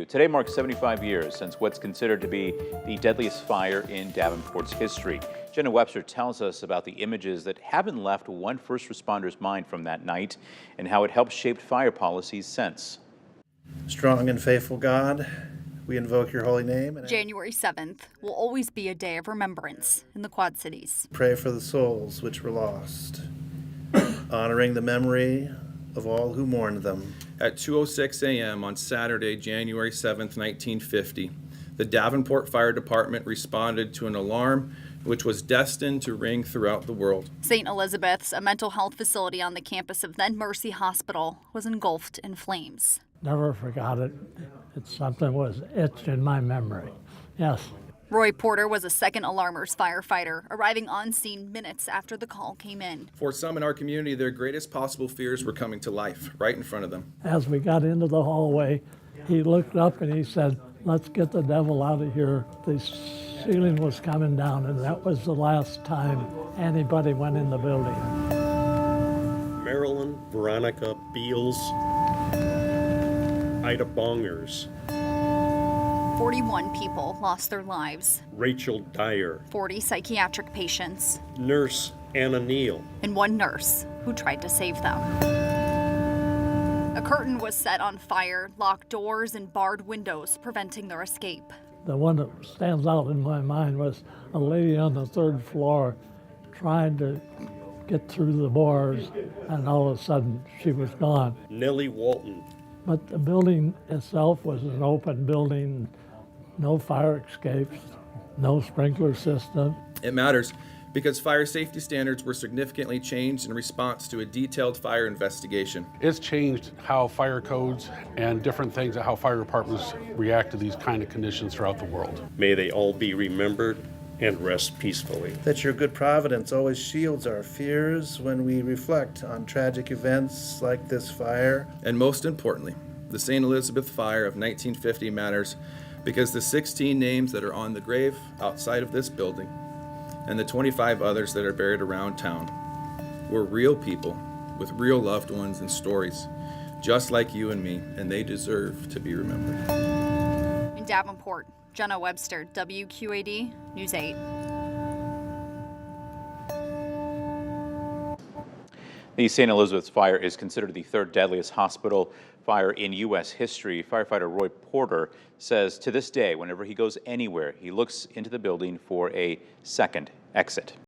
you. Today marks 75 years since what's considered to be the deadliest fire in Davenport's history. Jenna Webster tells us about the images that haven't left one first responder's mind from that night and how it helped shape fire policies since. Strong and faithful God, we invoke your holy name. January 7th will always be a day of remembrance in the Quad Cities. Pray for the souls which were lost, honoring the memory of all who mourned them. At 2:06 a.m. on Saturday, January 7th, 1950, the Davenport Fire Department responded to an alarm which was destined to ring throughout the world. St. Elizabeth's, a mental health facility on the campus of then Mercy Hospital, was engulfed in flames. Never forgot it. It's something was etched in my memory. Yes. Roy Porter was a second alarmers firefighter, arriving on scene minutes after the call came in. For some in our community, their greatest possible fears were coming to life right in front of them. As we got into the hallway, he looked up and he said, "Let's get the devil out of here." The ceiling was coming down, and that was the last time anybody went in the building. Marilyn Veronica Beals, Ida Bongers, 41 people lost their lives, Rachel Dyer, 40 psychiatric patients, nurse Anna Neal, and one nurse who tried to save them. A curtain was set on fire, locked doors and barred windows, preventing their escape. The one that stands out in my mind was a lady on the third floor trying to get through the bars, and all of a sudden she was gone. Nellie Walton. But the building itself was an open building, no fire escapes, no sprinkler system. It matters because fire safety standards were significantly changed in response to a detailed fire investigation. It's changed how fire codes and different things, how fire departments react to these kind of conditions throughout the world. May they all be remembered and rest peacefully. That your good providence always shields our fears when we reflect on tragic events like this fire. And most importantly, the St. Elizabeth Fire of 1950 matters because the 16 names that are on the grave outside of this building and the 25 others that are buried around town were real people with real loved ones and stories, just like you and me, and they deserve to be remembered. In Davenport, Jenna Webster, WQAD News 8. The St. Elizabeth's fire is considered the third deadliest hospital fire in U.S. history. Firefighter Roy Porter says to this day, whenever he goes anywhere, he looks into the building for a second exit.